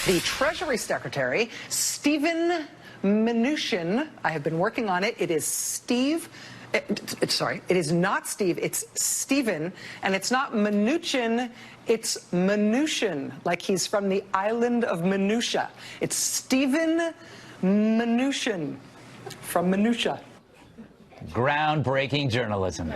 The Treasury Secretary, Stephen Mnuchin, I have been working on it. It is Steve. Sorry, it is not Steve, it's Stephen, and it's not Mnuchin, it's Mnuchin, like he's from the island of Minutia. It's Stephen Mnuchin from Minutia. Groundbreaking journalism.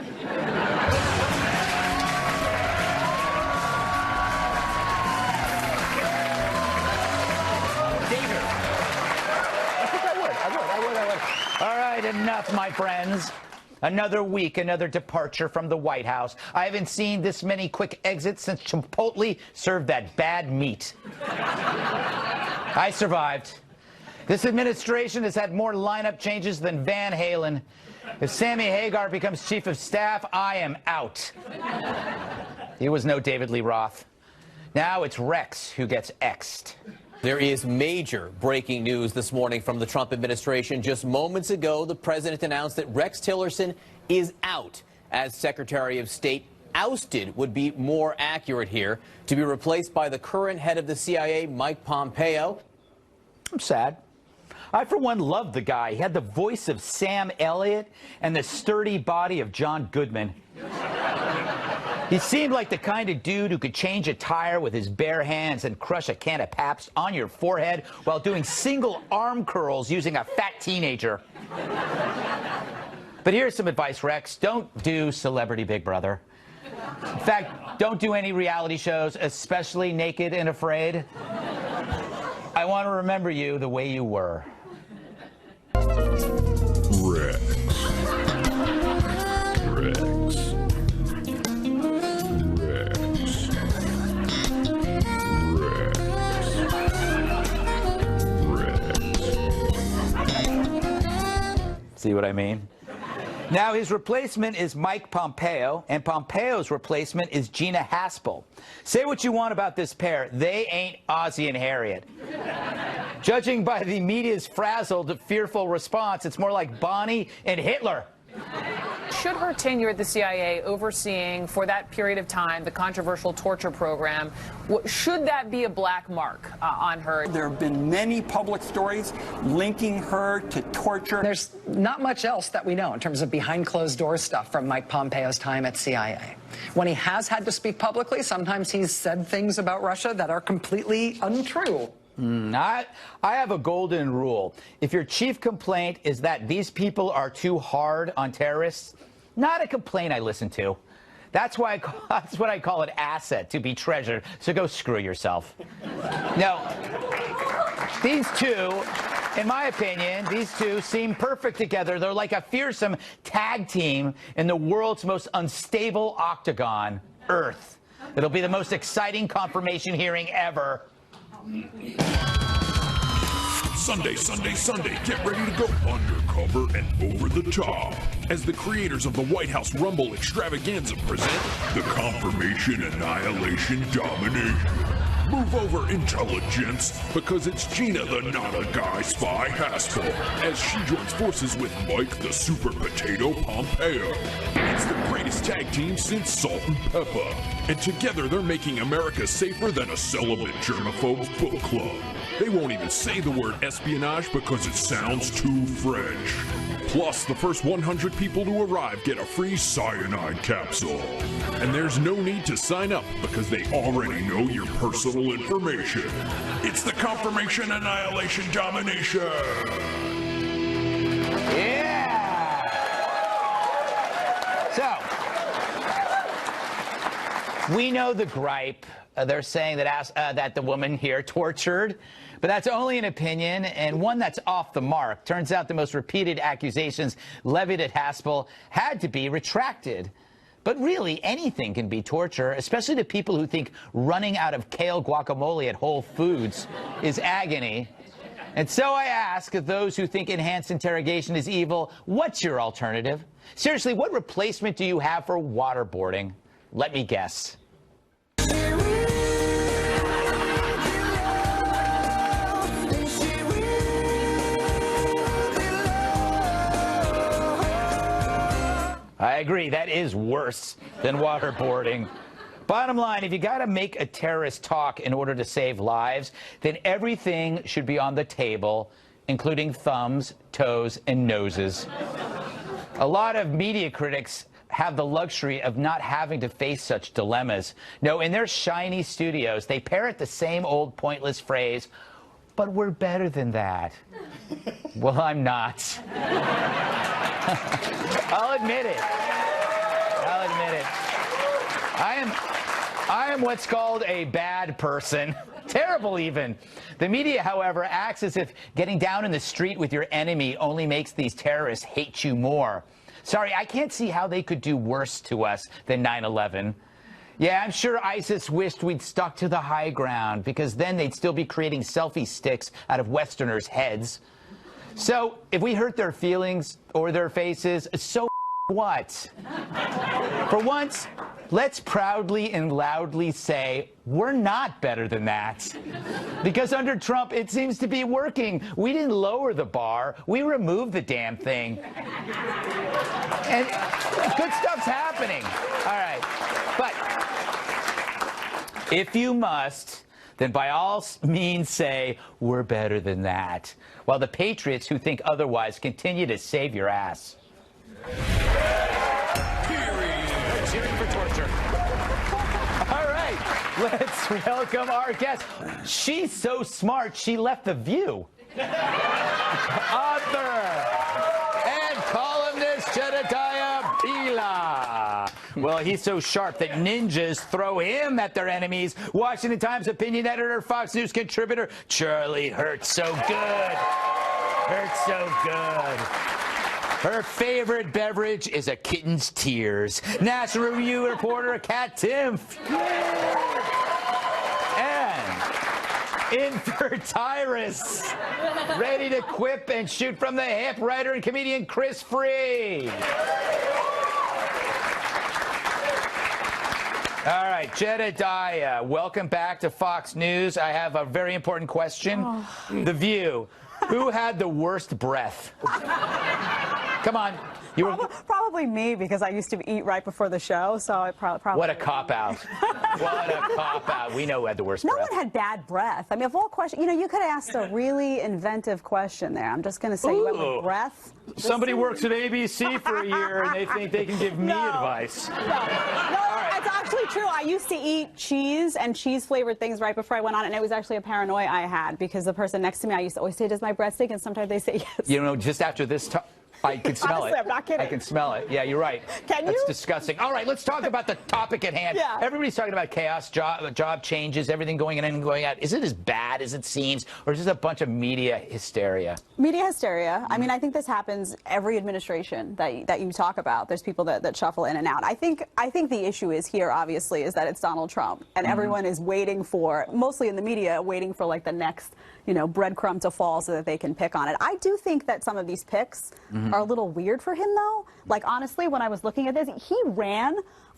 All right, enough, my friends. Another week, another departure from the White House. I haven't seen this many quick exits since Chipotle served that bad meat. I survived. This administration has had more lineup changes than Van Halen. If Sammy Hagar becomes chief of staff, I am out. He was no David Lee Roth. Now it's Rex who gets X'd. There is major breaking news this morning from the Trump administration. Just moments ago, the president announced that Rex Tillerson is out as Secretary of State. Ousted would be more accurate here, to be replaced by the current head of the CIA, Mike Pompeo. I'm sad. I, for one, loved the guy. He had the voice of Sam Elliott and the sturdy body of John Goodman. He seemed like the kind of dude who could change a tire with his bare hands and crush a can of Pabst on your forehead while doing single arm curls using a fat teenager. But here's some advice, Rex. Don't do Celebrity Big Brother. In fact, don't do any reality shows, especially Naked and Afraid. I want to remember you the way you were. Rex. See what I mean? Now, his replacement is Mike Pompeo, and Pompeo's replacement is Gina Haspel. Say what you want about this pair, they ain't Ozzie and Harriet. Judging by the media's frazzled, fearful response, it's more like Bonnie and Hitler. Should her tenure at the CIA overseeing, for that period of time, the controversial torture program, should that be a black mark on her? There have been many public stories linking her to torture. There's not much else that we know in terms of behind closed doors stuff from Mike Pompeo's time at CIA. When he has had to speak publicly, sometimes he's said things about Russia that are completely untrue. I have a golden rule. If your chief complaint is that these people are too hard on terrorists, not a complaint I listen to. That's what I call an asset to be treasured, so go screw yourself. Now, these two, in my opinion, these two seem perfect together. They're like a fearsome tag team in the world's most unstable octagon, Earth. It'll be the most exciting confirmation hearing ever. Sunday, get ready to go undercover and over the top as the creators of the White House Rumble extravaganza present the Confirmation Annihilation Domination. Move over, intelligence, because it's Gina the not-a-guy spy Haspel as she joins forces with Mike the Super Potato Pompeo. It's the greatest tag team since Salt and Pepper, and together they're making America safer than a celibate germaphobe's book club. They won't even say the word espionage because it sounds too French. Plus, the first 100 people to arrive get a free cyanide capsule. And there's no need to sign up because they already know your personal information. It's the Confirmation Annihilation Domination. Yeah! So, we know the gripe. They're saying that the woman here tortured. But that's only an opinion, and one that's off the mark. Turns out the most repeated accusations levied at Haspel had to be retracted. But really, anything can be torture, especially to people who think running out of kale guacamole at Whole Foods is agony. And so I ask those who think enhanced interrogation is evil, what's your alternative? Seriously, what replacement do you have for waterboarding? Let me guess. I agree, that is worse than waterboarding. Bottom line, if you got to make a terrorist talk in order to save lives, then everything should be on the table, including thumbs, toes, and noses. A lot of media critics have the luxury of not having to face such dilemmas. No, in their shiny studios, they parrot the same old pointless phrase, but we're better than that. Well, I'm not. I'll admit it. I'll admit it. I am what's called a bad person. Terrible, even. The media, however, acts as if getting down in the street with your enemy only makes these terrorists hate you more. Sorry, I can't see how they could do worse to us than 9/11. Yeah, I'm sure ISIS wished we'd stuck to the high ground, because then they'd still be creating selfie sticks out of Westerners' heads. So if we hurt their feelings or their faces, so what? For once, let's proudly and loudly say we're not better than that. Because under Trump, it seems to be working. We didn't lower the bar. We removed the damn thing. And good stuff's happening. All right. But if you must, then by all means say we're better than that, while the patriots who think otherwise continue to save your ass. Cheering for torture. All right, let's welcome our guest. She's so smart, she left The View. Author and columnist Jedediah Bila. Well, he's so sharp that ninjas throw him at their enemies. Washington Times opinion editor, Fox News contributor, Charlie Hurt so good. Hurt so good. Her favorite beverage is a kitten's tears. National Review reporter Katherine Timpf. And Infertyrus, ready to quip and shoot from the hip, writer and comedian Kris Fried. All right, Jedediah, welcome back to Fox News. I have a very important question. The View. Who had the worst breath? Come on. You were... Probably me, because I used to eat right before the show, so I probably... What a cop-out. What a cop-out. We know who had the worst breath. No one had bad breath. I mean, of all questions, you know, you could have asked a really inventive question there. I'm just going to say, you have a breath. Somebody works at ABC for a year, and they think they can give me advice. No, it's actually true. I used to eat cheese and cheese-flavored things right before I went on, and it was actually a paranoia I had, because the person next to me, I used to always say, does my breath stink? And sometimes they say yes. You know, just after this talk, I can smell Honestly, it. I'm not kidding. I can smell it. Yeah, you're right. Can you? That's disgusting. All right, let's talk about the topic at hand. Yeah. Everybody's talking about chaos, job changes, everything going in and going out. Is it as bad as it seems, or is this a bunch of media hysteria? Media hysteria. I mean, I think this happens every administration that you talk about. There's people that shuffle in and out. I think the issue is here, obviously, is that it's Donald Trump, and everyone is waiting for, mostly in the media, waiting for like the next, you know, breadcrumb to fall so that they can pick on it. I do think that some of these picks are a little weird for him, though. Like, honestly, when I was looking at this, he ran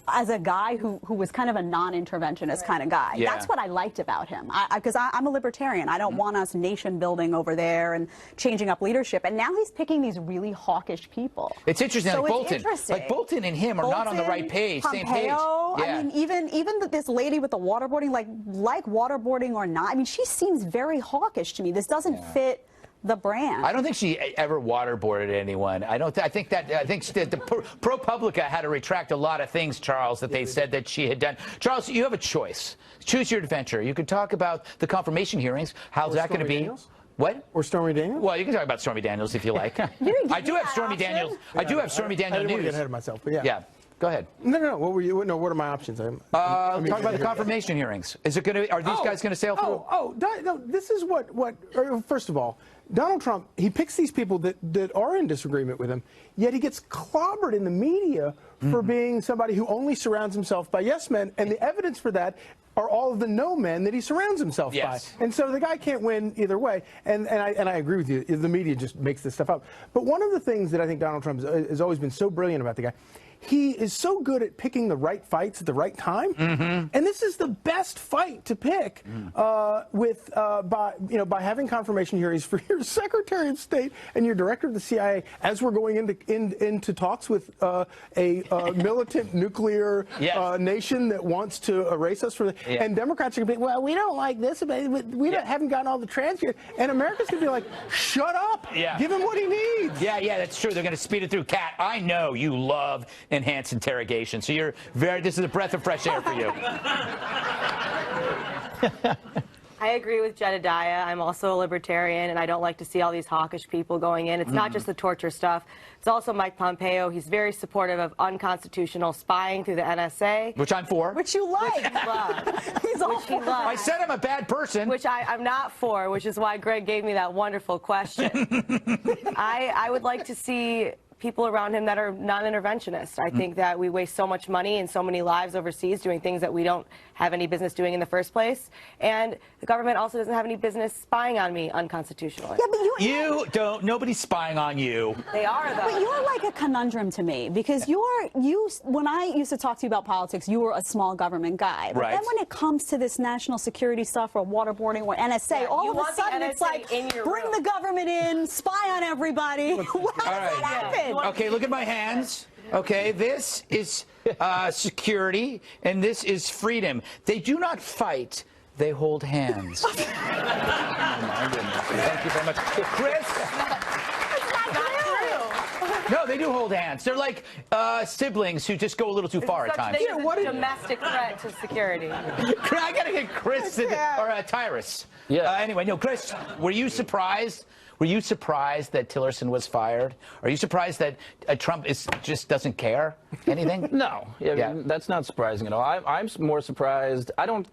as a guy who was kind of a non-interventionist kind of guy. Yeah. That's what I liked about him. Because I'm a libertarian. I don't want us nation building over there and changing up leadership. And now he's picking these really hawkish people. It's interesting. So Like it's Bolton. interesting. Like Bolton and him are not on the right page, Pompeo, same page. Yeah. I mean, even this lady with the waterboarding, like waterboarding or not, I mean, she seems very hawkish to me. This doesn't fit the brand. I don't think she ever waterboarded anyone. I think the ProPublica had to retract a lot of things, Charles, that they said that she had done. Charles, you have a choice. Choose your adventure. You could talk about the confirmation hearings. How's that going to be? Daniels? What? Or Stormy Daniels? Well, you can talk about Stormy Daniels if you like. I do have Stormy Daniels. I do have Stormy Daniels I didn't want to news. get ahead of myself, but yeah. Yeah. Go ahead. No. What were you? No. What are my options? Talk about the confirmation hearings. Is it going to? Are these guys going to sail through? No. This is what. First of all, Donald Trump, he picks these people that are in disagreement with him, yet he gets clobbered in the media for being somebody who only surrounds himself by yes men, and the evidence for that are all of the no men that he surrounds himself by. And so the guy can't win either way. And I agree with you. The media just makes this stuff up. But one of the things that I think Donald Trump has always been so brilliant about the guy, he is so good at picking the right fights at the right time, and this is the best fight to pick by having confirmation hearings for your Secretary of State and your Director of the CIA as we're going into talks with a militant nuclear nation that wants to erase us from the, and Democrats are going to be, well, we don't like this, but we haven't gotten all the transcripts, and America's going to be like, shut up, give him what he needs. Yeah, that's true. They're going to speed it through. Kat, I know you love enhanced interrogation, so this is a breath of fresh air for you. I agree with Jedediah. I'm also a libertarian, and I don't like to see all these hawkish people going in. It's not just the torture stuff. It's also Mike Pompeo. He's very supportive of unconstitutional spying through the NSA. Which I'm for. Which you like. Which he loves. He's all for. I said I'm a bad person. Which I'm not for, which is why Greg gave me that wonderful question. I would like to see people around him that are non-interventionists. I think that we waste so much money and so many lives overseas doing things that we don't have any business doing in the first place. And the government also doesn't have any business spying on me unconstitutionally. Yeah, but you don't. Nobody's spying on you. They are, though. But you're like a conundrum to me, because when I used to talk to you about politics, you were a small government guy. But then when it comes to this national security stuff or waterboarding or NSA, all of a sudden it's like, bring the government in, spy on everybody. How does that happen? Okay, look at my hands. Okay, this is security, and this is freedom. They do not fight. They hold hands. Oh, my goodness. Thank you very much. Kris? That's not true. No, they do hold hands. They're like siblings who just go a little too far at times. What a domestic threat to security. I got to get Kris or Tyrus. Yeah. Anyway, no, Kris, were you surprised? Were you surprised that Tillerson was fired? Are you surprised that Trump just doesn't care anything? No, I mean, that's not surprising at all. I'm more surprised. I don't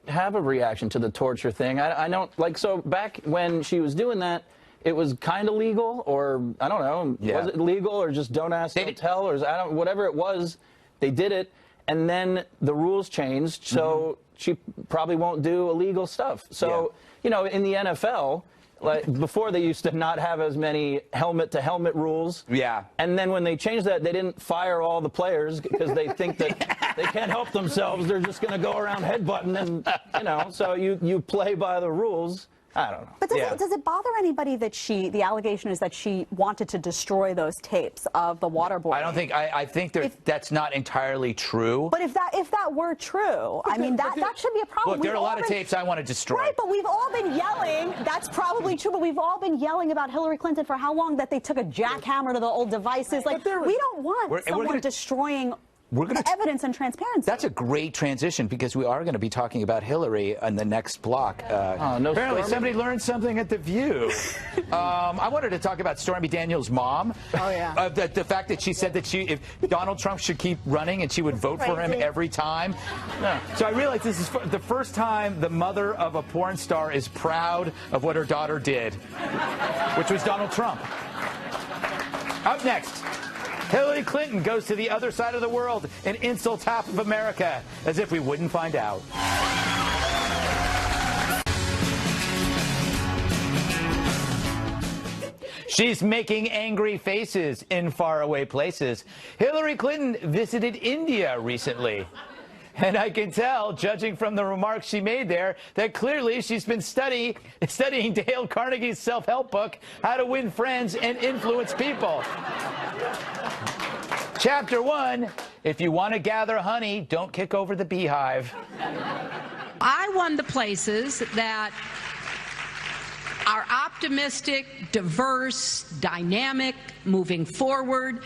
have a reaction to the torture thing. I don't like. So back when she was doing that, it was kind of legal, or I don't know, was it legal, or just don't ask, don't tell, or whatever it was. They did it, and then the rules changed, so she probably won't do illegal stuff. So you know, in the NFL. Like before, they used to not have as many helmet-to-helmet rules. Yeah. And then when they changed that, they didn't fire all the players because they think that they can't help themselves. They're just going to go around headbutting, and you know. So you play by the rules. I don't know. But does it bother anybody that the allegation is that she wanted to destroy those tapes of the waterboarding? I don't think, I think that's not entirely true. But if that were true, I mean, that should be a problem. Look, there are a lot of tapes I want to destroy. Right, but we've all been yelling, that's probably true, but we've all been yelling about Hillary Clinton for how long, that they took a jackhammer to the old devices. Like, we don't want someone destroying evidence and transparency. That's a great transition, because we are going to be talking about Hillary in the next block. Apparently somebody learned something at The View. I wanted to talk about Stormy Daniels' mom. Oh, yeah. The fact that she said that if Donald Trump should keep running, and she would vote for him every time. So I realized this is the first time the mother of a porn star is proud of what her daughter did, which was Donald Trump. Up next, Hillary Clinton goes to the other side of the world and insults half of America, as if we wouldn't find out. She's making angry faces in faraway places. Hillary Clinton visited India recently. And I can tell, judging from the remarks she made there, that clearly she's been studying Dale Carnegie's self-help book, How to Win Friends and Influence People. Chapter 1, if you want to gather honey, don't kick over the beehive. I won the places that are optimistic, diverse, dynamic, moving forward,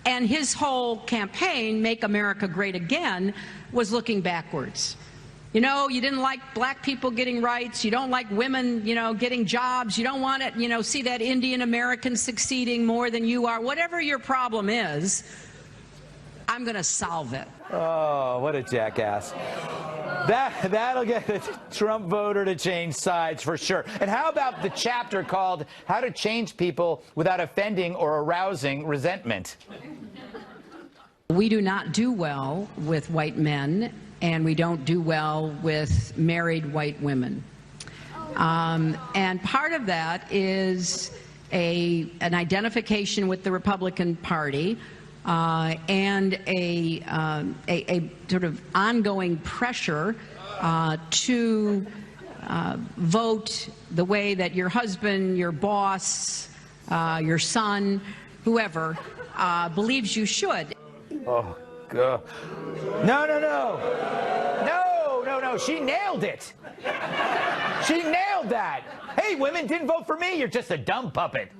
and his whole campaign, Make America Great Again, was looking backwards. You know, you didn't like black people getting rights, you don't like women, you know, getting jobs, you don't want to, you know, see that Indian American succeeding more than you are. Whatever your problem is, I'm going to solve it. Oh, what a jackass. That'll get the Trump voter to change sides for sure. And how about the chapter called How to Change People Without Offending or Arousing Resentment? We do not do well with white men, and we don't do well with married white women. And part of that is an identification with the Republican Party, and a sort of ongoing pressure to vote the way that your husband, your boss, your son, whoever, believes you should. Oh, God. No, no, no. No, no, no. She nailed it. She nailed that. Hey, women didn't vote for me. You're just a dumb puppet.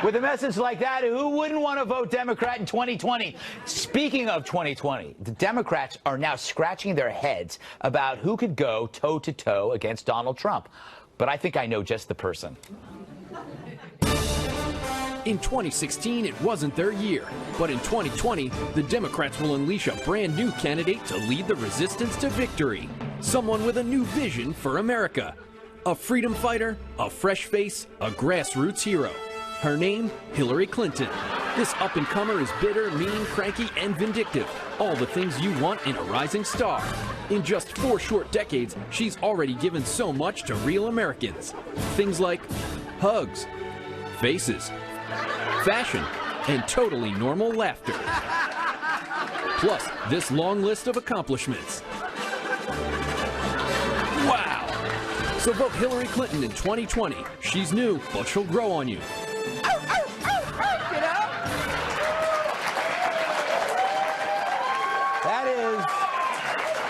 With a message like that, who wouldn't want to vote Democrat in 2020? Speaking of 2020, the Democrats are now scratching their heads about who could go toe-to-toe against Donald Trump. But I think I know just the person. In 2016, it wasn't their year. But in 2020, the Democrats will unleash a brand new candidate to lead the resistance to victory. Someone with a new vision for America. A freedom fighter, a fresh face, a grassroots hero. Her name, Hillary Clinton. This up-and-comer is bitter, mean, cranky, and vindictive. All the things you want in a rising star. In just 4 short decades, she's already given so much to real Americans. Things like hugs, faces, fashion, and totally normal laughter. Plus, this long list of accomplishments. Wow! So vote Hillary Clinton in 2020. She's new, but she'll grow on you.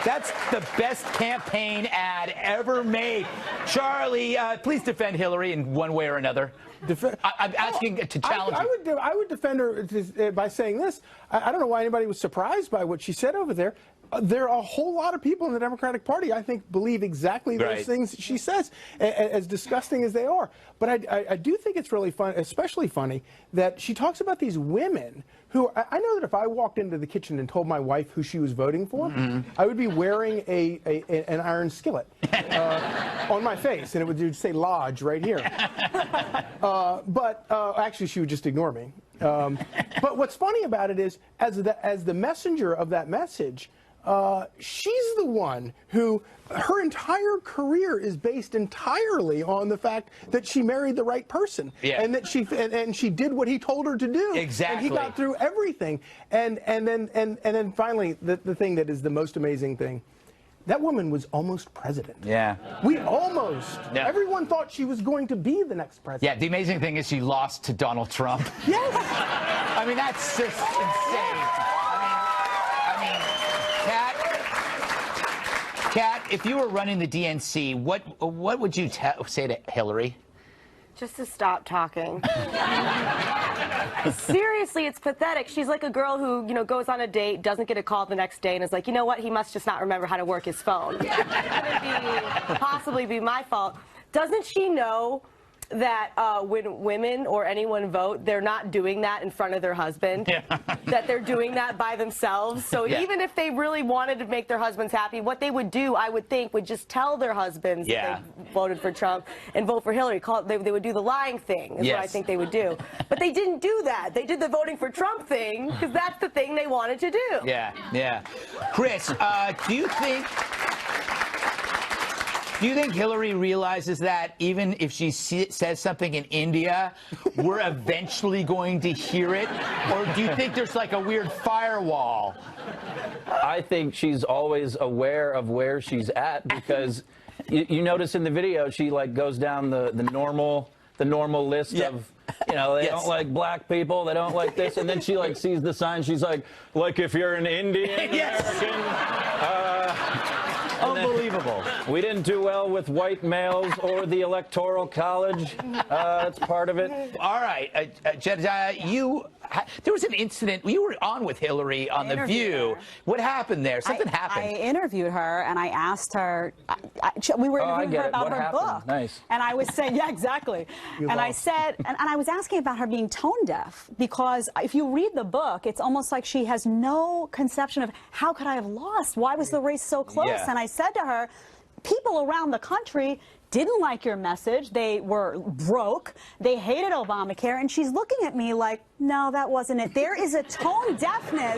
That's the best campaign ad ever made. Charlie, please defend Hillary in one way or another. I'm asking to challenge you. I would defend her by saying this. I don't know why anybody was surprised by what she said over there. There are a whole lot of people in the Democratic Party, I think, believe exactly those things she says, as disgusting as they are. But I do think it's really fun, especially funny, that she talks about these women who, I know that if I walked into the kitchen and told my wife who she was voting for, I would be wearing an iron skillet on my face, and it would say Lodge right here. But actually, she would just ignore me. But what's funny about it is, as the messenger of that message, she's the one who, her entire career is based entirely on the fact that she married the right person, and that she did what he told her to do. Exactly. And he got through everything. And then finally, the thing that is the most amazing thing, that woman was almost president. Yeah. We almost. Yeah. Everyone thought she was going to be the next president. Yeah, the amazing thing is she lost to Donald Trump. Yes. I mean, that's just insane. Kat, if you were running the DNC, what would you say to Hillary? Just to stop talking. Seriously, it's pathetic. She's like a girl who, goes on a date, doesn't get a call the next day, and is like, you know what? He must just not remember how to work his phone. It couldn't possibly be my fault. Doesn't she know that when women or anyone vote, they're not doing that in front of their husband, that they're doing that by themselves? So even if they really wanted to make their husbands happy, what they would do, I would think, would just tell their husbands that they voted for Trump and vote for Hillary. They would do the lying thing, is what I think they would do. But they didn't do that. They did the voting for Trump thing, because that's the thing they wanted to do. Yeah. Kris, do you think Hillary realizes that even if she says something in India, we're eventually going to hear it? Or do you think there's like a weird firewall? I think she's always aware of where she's at, because you notice in the video she goes down the normal list of, they don't like black people, they don't like this, and then she sees the sign, she's like if you're an Indian American, unbelievable. We didn't do well with white males or the Electoral College. That's part of it. All right, Jedediah, there was an incident. You were on with Hillary on The View. What happened there? Something happened. I interviewed her, and I asked her. We were interviewing her about her book. Nice. And I was saying, yeah, exactly. I said, and I was asking about her being tone deaf, because if you read the book, it's almost like she has no conception of how could I have lost? Why was the race so close? Yeah. And I said to her, people around the country didn't like your message. They were broke. They hated Obamacare. And she's looking at me like, no, that wasn't it. There is a tone deafness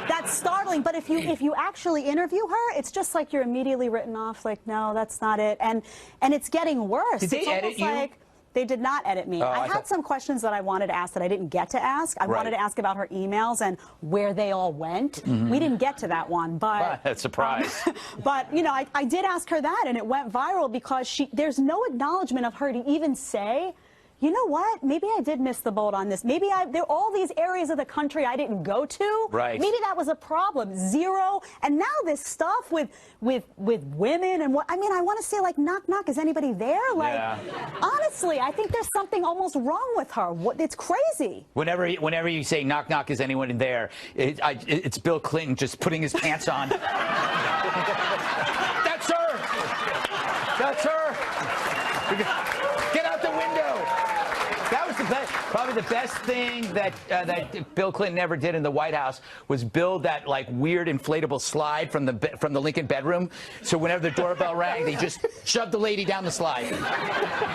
that's startling. But if you actually interview her, it's just like you're immediately written off. Like, no, that's not it. And it's getting worse. Did they edit you? They did not edit me. I had some questions that I wanted to ask that I didn't get to ask. I wanted to ask about her emails and where they all went. We didn't get to that one, but surprise. But you know, I did ask her that, and it went viral because there's no acknowledgement of her to even say, you know what? Maybe I did miss the boat on this. Maybe there are all these areas of the country I didn't go to. Right. Maybe that was a problem. Zero. And now this stuff with women and what? I mean, I want to say like knock knock. Is anybody there? Like, honestly, I think there's something almost wrong with her. It's crazy. Whenever you say knock knock, is anyone in there? It's Bill Clinton just putting his pants on. That's her. That's her. Get out the window. That was probably the best thing that Bill Clinton ever did in the White House was build that like weird inflatable slide from the Lincoln bedroom. So whenever the doorbell rang, they just shoved the lady down the slide,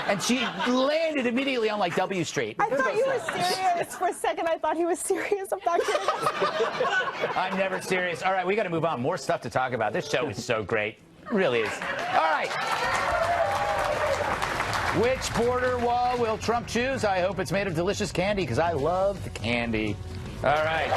and she landed immediately on like W Street. I thought you were serious for a second. I thought he was serious. I'm not kidding. I'm never serious. All right, we got to move on. More stuff to talk about. This show is so great. It really is. All right. Which border wall will Trump choose? I hope it's made of delicious candy, because I love the candy. All right.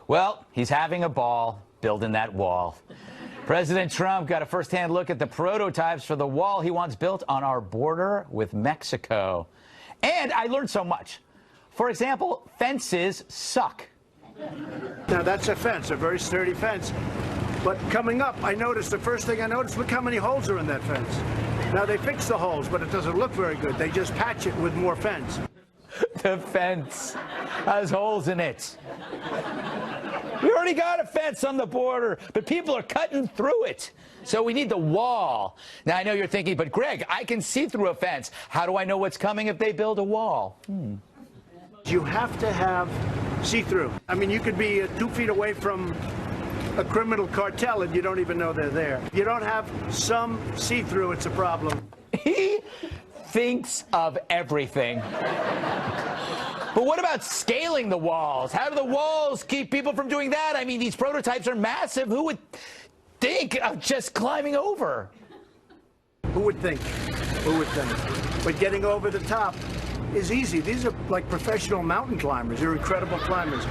Well, he's having a ball building that wall. President Trump got a first-hand look at the prototypes for the wall he wants built on our border with Mexico. And I learned so much. For example, fences suck. Now, that's a fence, a very sturdy fence. But coming up, the first thing I noticed, look how many holes are in that fence. Now, they fix the holes, but it doesn't look very good. They just patch it with more fence. The fence has holes in it. We already got a fence on the border, but people are cutting through it. So we need the wall. Now, I know you're thinking, but Greg, I can see through a fence. How do I know what's coming if they build a wall? You have to have see-through. I mean, you could be 2 feet away from a criminal cartel and you don't even know they're there. If you don't have some see-through, it's a problem. He thinks of everything. But what about scaling the walls? How do the walls keep people from doing that? I mean, these prototypes are massive. Who would think of just climbing over? Who would think? Who would think? But getting over the top is easy. These are like professional mountain climbers. They're incredible climbers.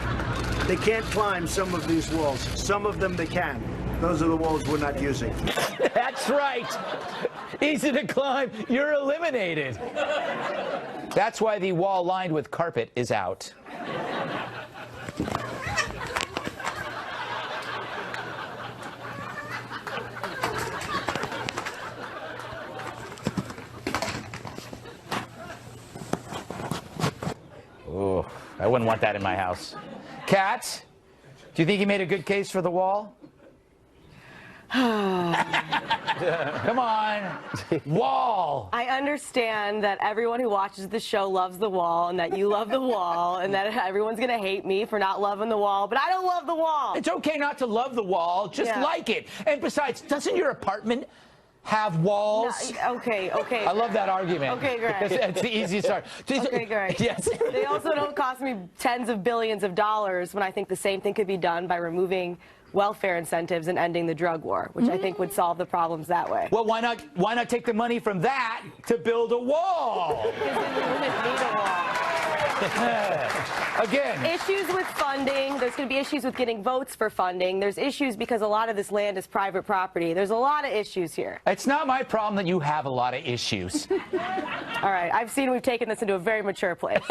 They can't climb some of these walls. Some of them they can. Those are the walls we're not using. That's right. Easy to climb. You're eliminated. That's why the wall lined with carpet is out. Oh, I wouldn't want that in my house. Kat, do you think he made a good case for the wall? Come on. Wall. I understand that everyone who watches the show loves the wall, and that you love the wall, and that everyone's going to hate me for not loving the wall, but I don't love the wall. It's okay not to love the wall. Just like it. And besides, doesn't your apartment have walls? No, okay. I love that argument. Okay, Greg. It's the easiest start. Okay, Greg. Yes. They also don't cost me tens of billions of dollars when I think the same thing could be done by removing welfare incentives and ending the drug war, which I think would solve the problems that way. Well, why not take the money from that to build a wall? Because we wouldn't need a wall. Again. Issues with funding. There's going to be issues with getting votes for funding. There's issues because a lot of this land is private property. There's a lot of issues here. It's not my problem that you have a lot of issues. All right. I've seen we've taken this into a very mature place.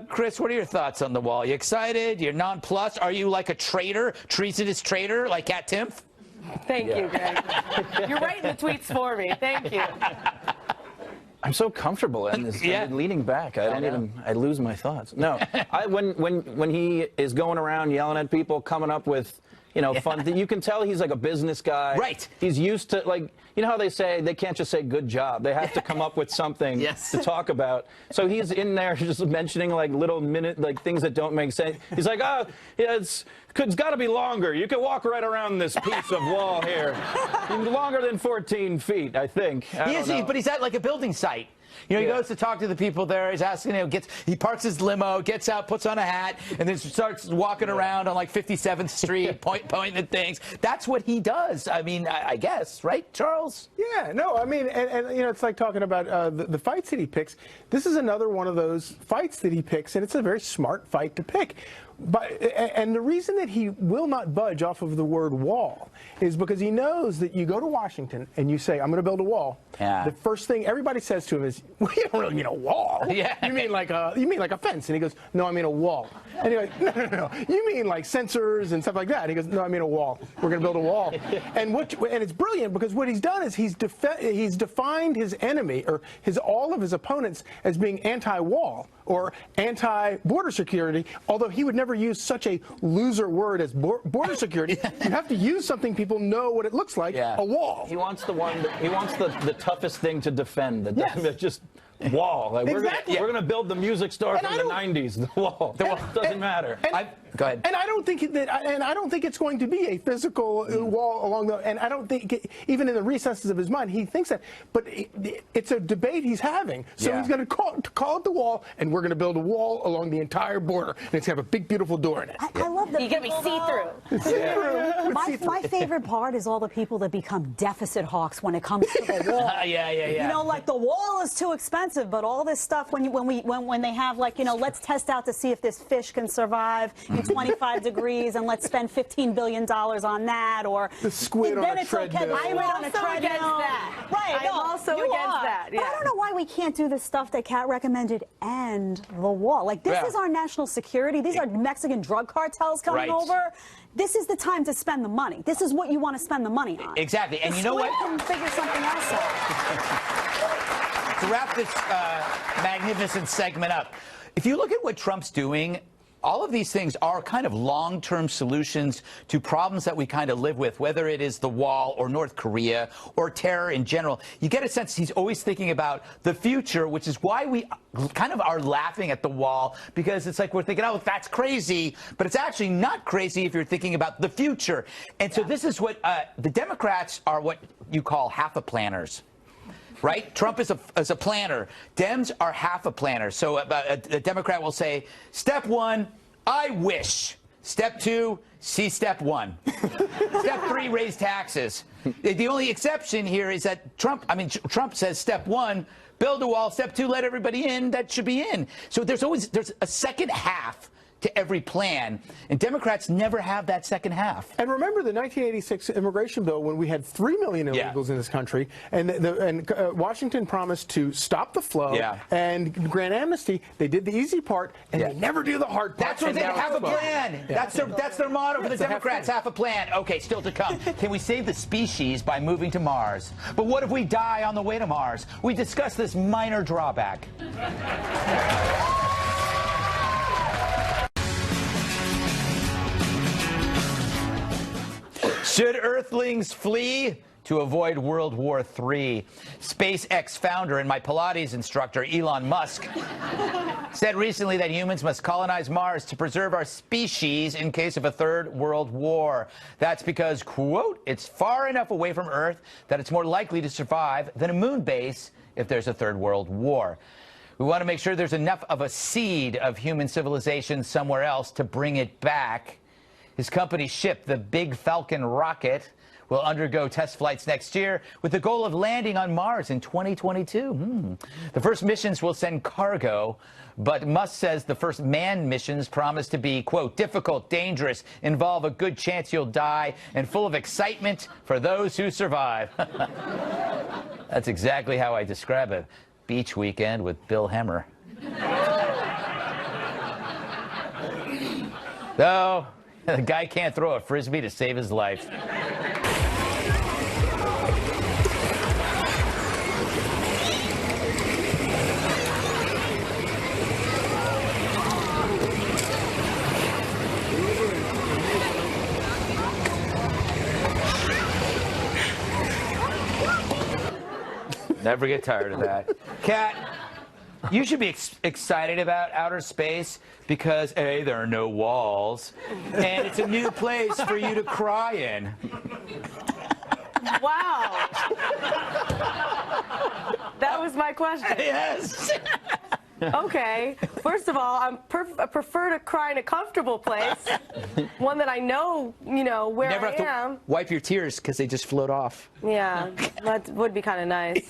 Kris, what are your thoughts on the wall? You excited? You're nonplussed? Are you like a traitor, treasonous traitor like Katherine Timpf? Thank you, Greg. You're writing the tweets for me. Thank you. I'm so comfortable in this, leaning back. I lose my thoughts. No, when he is going around yelling at people, coming up with, fun. You can tell he's like a business guy. Right. He's used to, like, you know how they say they can't just say good job. They have to come up with something to talk about. So he's in there just mentioning like little things that don't make sense. He's like, oh, yeah, it's got to be longer. You can walk right around this piece of wall here. Longer than 14 feet, I think. But he's at like a building site. You know, he goes to talk to the people there. He's asking, you know, he parks his limo, gets out, puts on a hat, and then starts walking around on like 57th Street, pointing at things. That's what he does. I mean, I guess, right, Charles? Yeah, no, I mean, and you know, it's like talking about the fights that he picks. This is another one of those fights that he picks, and it's a very smart fight to pick. And the reason that he will not budge off of the word wall is because he knows that you go to Washington and you say, I'm going to build a wall. Yeah. The first thing everybody says to him is, well, you don't really mean a wall. Yeah. You mean like a fence? And he goes, no, I mean a wall. And you're like, no. You mean like sensors and stuff like that? And he goes, no, I mean a wall. We're going to build a wall. And it's brilliant because what he's done is he's defined his enemy or all of his opponents as being anti-wall or anti-border security, although he would never use such a loser word as border security. You have to use something people know what it looks like, a wall. He wants the toughest thing to defend, just wall. Like, Exactly. We're going to build the music store from the 90s, the wall. The wall doesn't matter. Go ahead. And I don't think it's going to be a physical wall along the. And I don't think even in the recesses of his mind he thinks that. But it's a debate he's having. So he's going to call it the wall, and we're going to build a wall along the entire border, and it's going to have a big beautiful door in it. I love that. You're going to be see-through. My favorite part is all the people that become deficit hawks when it comes to the wall. Yeah. You know, like the wall is too expensive, but all this stuff when they have, like, you know, let's test out to see if this fish can survive in 25 degrees, and let's spend $15 billion on that, or the squid on a treadmill. I'm also against that. Right. I'm also against that. But I don't know why we can't do the stuff that Kat recommended and the wall. Like, this is our national security. These are Mexican drug cartels coming over. This is the time to spend the money. This is what you want to spend the money on. Exactly. And you know what? Can figure something else out. To wrap this magnificent segment up, if you look at what Trump's doing, all of these things are kind of long-term solutions to problems that we kind of live with, whether it is the wall or North Korea or terror in general. You get a sense he's always thinking about the future, which is why we kind of are laughing at the wall, because it's like we're thinking, oh, that's crazy, but it's actually not crazy if you're thinking about the future. And so this is what the Democrats are, what you call half-a-planners. Right? Trump is a planner. Dems are half a planner. So a Democrat will say, step one, I wish. Step two, see step one. Step three, raise taxes. The only exception here is that Trump says step one, build a wall. Step two, let everybody in. That should be in. So there's a second half to every plan, and Democrats never have that second half. And remember the 1986 immigration bill, when we had 3 million illegals in this country, and Washington promised to stop the flow and grant amnesty. They did the easy part, and they never do the hard part. That's what they have a plan. That's their motto for the Democrats, half a plan. Okay, still to come. Can we save the species by moving to Mars? But what if we die on the way to Mars? We discussed this minor drawback. Should Earthlings flee to avoid World War III? SpaceX founder and my Pilates instructor, Elon Musk, said recently that humans must colonize Mars to preserve our species in case of a third world war. That's because, quote, it's far enough away from Earth that it's more likely to survive than a moon base if there's a third world war. We want to make sure there's enough of a seed of human civilization somewhere else to bring it back. His company's ship, the Big Falcon rocket, will undergo test flights next year with the goal of landing on Mars in 2022. The first missions will send cargo, but Musk says the first manned missions promise to be, quote, difficult, dangerous, involve a good chance you'll die, and full of excitement for those who survive. That's exactly how I describe a beach weekend with Bill Hemmer. Though, the guy can't throw a Frisbee to save his life. Never get tired of that. Kat, you should be excited about outer space because, A, there are no walls, and it's a new place for you to cry in. Wow. That was my question. Yes. Okay. First of all, I prefer to cry in a comfortable place, one that I know, where Never I have to am. wipe your tears because they just float off. Yeah, that would be kind of nice.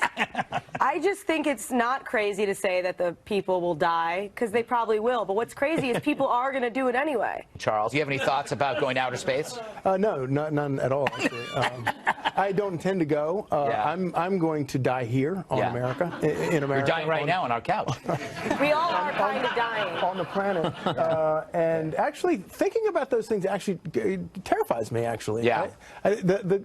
I just think it's not crazy to say that the people will die, because they probably will. But what's crazy is people are going to do it anyway. Charles, do you have any thoughts about going to outer space? No, none at all, actually. I don't intend to go. I'm going to die here on America, in America. You're dying right now on our couch. We all are kind of dying. On the planet. And actually, thinking about those things actually terrifies me, actually. Yeah.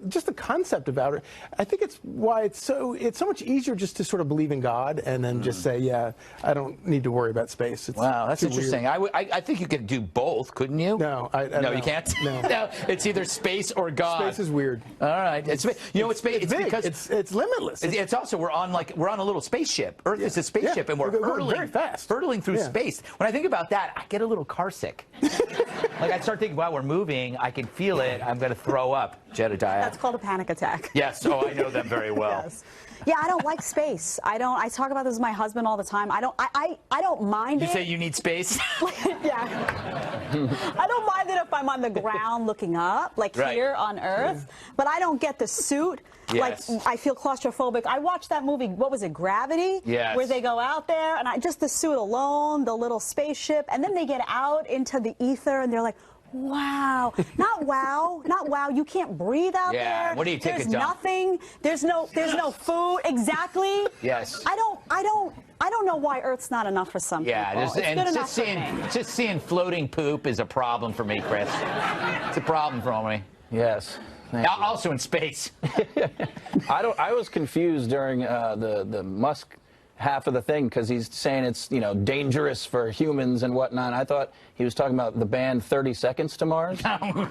Just the concept about it, I think it's why it's so much easier just to sort of believe in God and then just say, yeah, I don't need to worry about space. It's wow, that's too interesting. weird. I think you could do both, couldn't you? No, no, you can't. No. No, it's either space or God. Space is weird. All right, it's space. It's space. It's big. because it's limitless. It's also we're on a little spaceship. Earth is a spaceship, and we're going very fast, hurtling through space. When I think about that, I get a little car sick. Like I start thinking, wow, we're moving. I can feel it. I'm going to throw up. Jedediah. That's called a panic attack. Yes. Oh, I know them very well. Yes. Yeah, I don't like space. I talk about this with my husband all the time. I don't mind it. You say you need space? Yeah. I don't mind it if I'm on the ground looking up, like here on Earth. But I don't get the suit. Yes. Like, I feel claustrophobic. I watched that movie, what was it, Gravity? Yes. Where they go out there, and just the suit alone, the little spaceship, and then they get out into the ether, and they're like, wow. Not wow. Not wow. You can't breathe out there. Yeah. What do you take There's a dump? nothing. There's no food. Exactly. Yes. I don't know why Earth's not enough for some people. It's good enough for me. just seeing floating poop is a problem for me, Chris. It's a problem for me. Yes. Also in space. I was confused during the Musk half of the thing because he's saying it's dangerous for humans and whatnot. I thought he was talking about the band 30 Seconds to Mars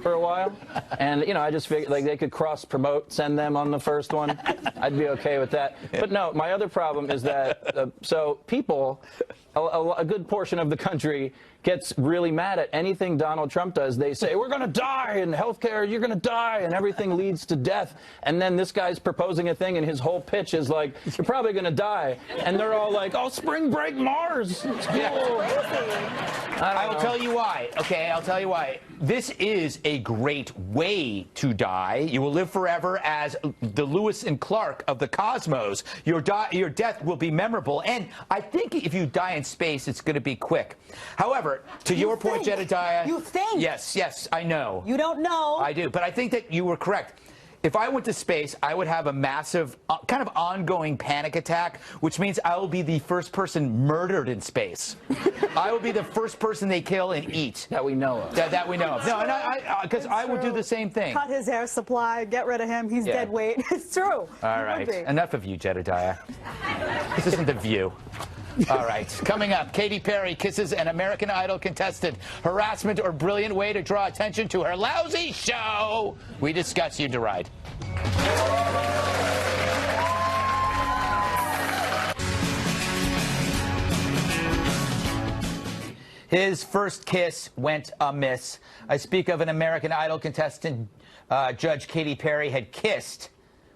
for a while, and I just figured like they could cross promote, send them on the first one. I'd be okay with that. But no, my other problem is that so people, a good portion of the country gets really mad at anything Donald Trump does. They say, we're going to die in healthcare, you're going to die, and everything leads to death. And then this guy's proposing a thing, and his whole pitch is like, you're probably going to die. And they're all like, oh, spring break Mars. It's cool. I will tell you why. Okay, I'll tell you why. This is a great way to die. You will live forever as the Lewis and Clark of the cosmos. Your death will be memorable. And I think if you die in space, it's going to be quick. However, to your point, Jedediah. You think? Yes, I know. You don't know. I do, but I think that you were correct. If I went to space, I would have a massive, kind of ongoing panic attack, which means I will be the first person murdered in space. I will be the first person they kill and eat. That we know of. That we know of. No, and because I would do the same thing. Cut his air supply, get rid of him. He's dead weight. It's true. All right. Enough of you, Jedediah. This isn't The View. All right. Coming up, Katy Perry kisses an American Idol contestant. Harassment or brilliant way to draw attention to her lousy show? We discuss. You deride. His first kiss went amiss. I speak of an American Idol contestant Judge Katy Perry had kissed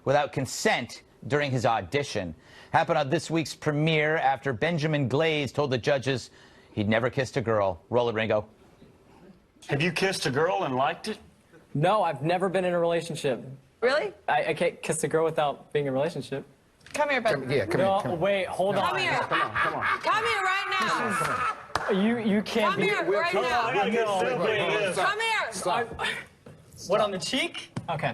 without consent during his audition. Happened on this week's premiere after Benjamin Glaze told the judges he'd never kissed a girl. Roll it, Ringo. Have you kissed a girl and liked it? No, I've never been in a relationship. Really? I can't kiss a girl without being in a relationship. Come here, Ben. No, wait, hold on. Come here. Come on. Come here right now. You can't Come here right now. I gotta get simply in this. Come here. Stop. What, on the cheek? Okay.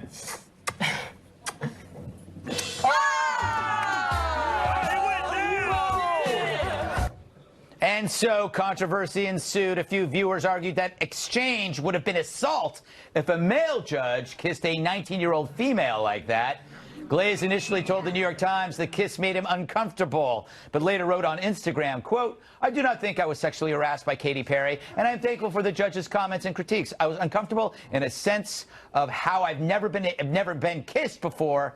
And so controversy ensued. A few viewers argued that exchange would have been assault if a male judge kissed a 19-year-old female like that. Glaze initially told the New York Times the kiss made him uncomfortable, but later wrote on Instagram, quote, I do not think I was sexually harassed by Katy Perry, and I'm thankful for the judge's comments and critiques. I was uncomfortable in a sense of how I've never been kissed before,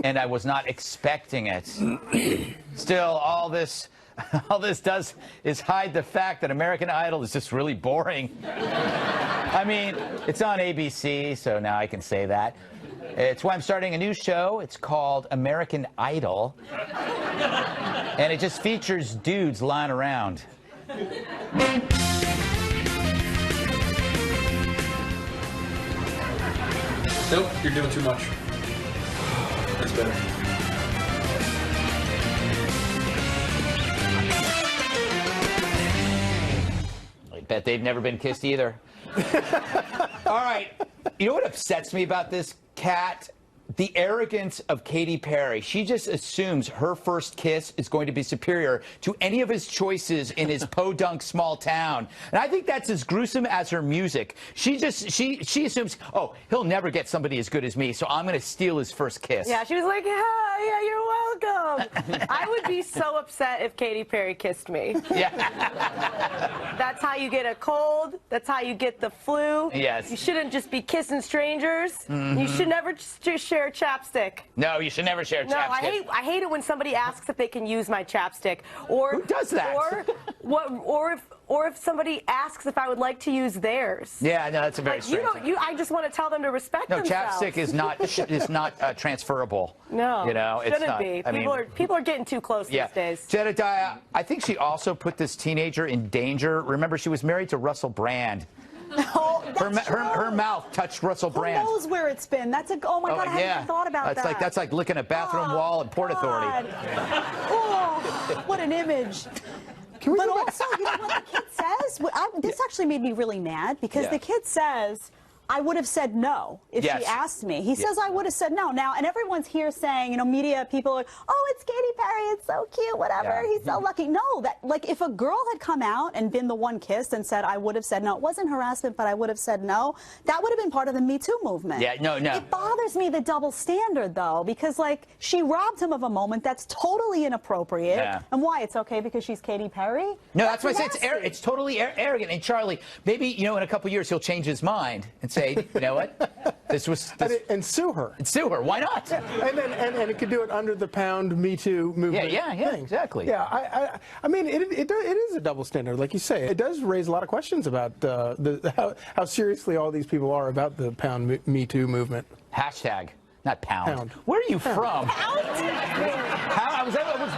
and I was not expecting it. Still, all this All this does is hide the fact that American Idol is just really boring. I mean, it's on ABC, so now I can say that. It's why I'm starting a new show. It's called American Idol. And it just features dudes lying around. Nope, you're doing too much. That's better. I bet they've never been kissed either. All right. You know what upsets me about this, Kat? The arrogance of Katy Perry. She just assumes her first kiss is going to be superior to any of his choices in his podunk small town. And I think that's as gruesome as her music. She assumes, oh, he'll never get somebody as good as me, so I'm going to steal his first kiss. Yeah, she was like, yeah, you're welcome. I would be so upset if Katy Perry kissed me. Yeah. That's how you get a cold. That's how you get the flu. Yes. You shouldn't just be kissing strangers. Mm-hmm. You should never just share chapstick. No, you should never share No, chapstick. I hate it when somebody asks if they can use my chapstick. Or who does that? Or if somebody asks if I would like to use theirs. Yeah, no, that's a very strange thing. I just want to tell them to respect No, themselves. chapstick is not transferable. No, you know, it's shouldn't not. be. People are getting too close these days. Jedediah, I think she also put this teenager in danger. Remember, she was married to Russell Brand. Oh, that's her mouth touched Russell Brand. Who knows where it's been? That's oh my God, I hadn't even thought about that. That's like licking a bathroom wall in Port Authority. Oh, what an image. But also, you know what the kid says? This actually made me really mad because the kid says, I would have said no if she asked me. He says I would have said no. Now, and everyone's here saying, you know, media people are like, oh, it's Katy Perry, it's so cute, whatever, he's so lucky. No, that, like, if a girl had come out and been the one kissed and said I would have said no, it wasn't harassment, but I would have said no, that would have been part of the Me Too movement. Yeah, no. It bothers me, the double standard, though, because, like, she robbed him of a moment that's totally inappropriate. Yeah. And why? It's okay because she's Katy Perry? No, that's why I say it's totally arrogant. And Charlie, maybe, you know, in a couple of years he'll change his mind and say, you know what? And sue her. And sue her. Why not? Yeah. And it could do it under the pound Me Too movement. Yeah, exactly. Yeah, I mean, it is a double standard, like you say. It does raise a lot of questions about how seriously all these people are about the pound Me Too movement. Hashtag. Not pound. Where are you from?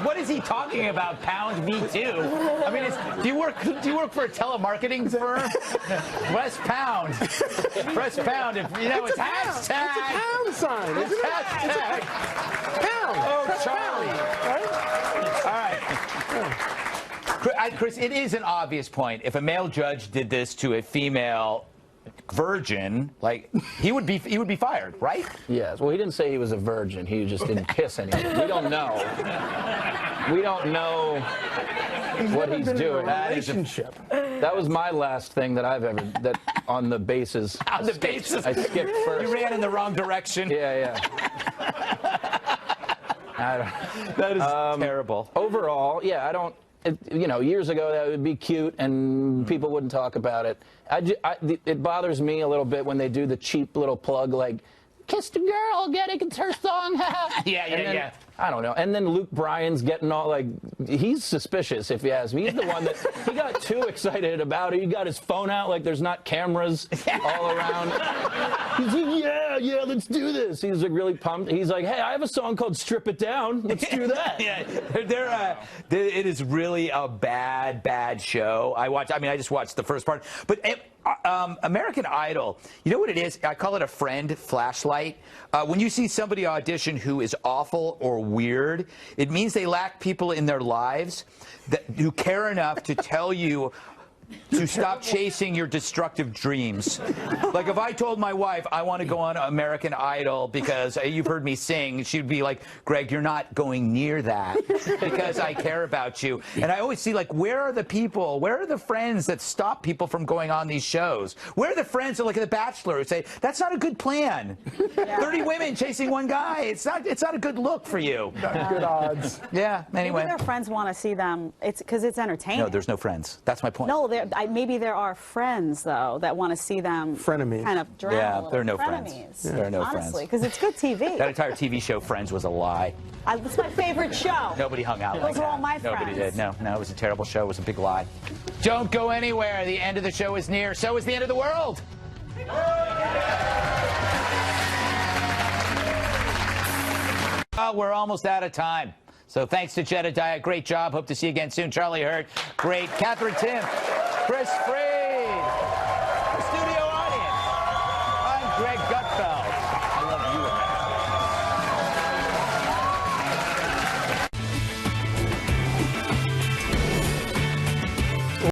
What is he talking about? Pound Me Too. I mean, do you work for a telemarketing firm? Press pound. Press pound. If you know it's hashtag. It's a pound sign. It's hashtag. Pound. Oh, Charlie. All right. Kris, it is an obvious point. If a male judge did this to a female virgin, like he would be fired, right? Yes. Well, he didn't say he was a virgin. He just didn't kiss anyone. We don't know. We don't know what he's doing. That was my last thing that I've ever on the bases. On the bases. I skipped first. You ran in the wrong direction. Yeah. That is terrible. Overall, yeah, I don't. You know, years ago that would be cute and people wouldn't talk about it. It bothers me a little bit when they do the cheap little plug like, kissed a girl, it's her song. Yeah. I don't know. And then Luke Bryan's getting all like, he's suspicious if you ask me. He's the one that, he got too excited about it. He got his phone out like there's not cameras all around. He's like, yeah, let's do this. He's like really pumped. He's like, hey, I have a song called Strip It Down. Let's do that. It is really a bad show. I just watched the first part. But American Idol, you know what it is? I call it a friend flashlight. When you see somebody audition who is awful or weird, it means they lack people in their lives who care enough to tell you to stop chasing your destructive dreams. Like if I told my wife I want to go on American Idol because you've heard me sing, she'd be like, Greg, you're not going near that because I care about you. And I always see, like, where are the people, where are the friends that stop people from going on these shows? Where are the friends that, like The Bachelor, who say, that's not a good plan. 30 women chasing one guy. It's not a good look for you. Not good odds. Yeah, anyway. Maybe their friends want to see them. It's because it's entertaining. No, there's no friends. That's my point. No, maybe there are friends though that want to see them frenemies. kind of drown. Yeah, there are no friends. Frenemies. There are no friends. Honestly, because it's good TV. That entire TV show, Friends, was a lie. It's my favorite show. Nobody hung out like Those are all that. my Nobody friends. did. No, it was a terrible show. It was a big lie. Don't go anywhere. The end of the show is near. So is the end of the world. We're almost out of time. So thanks to Jedediah. Great job. Hope to see you again soon. Charlie Hurt. Great. Katherine Timpf. Kris Fried. The studio audience. I'm Greg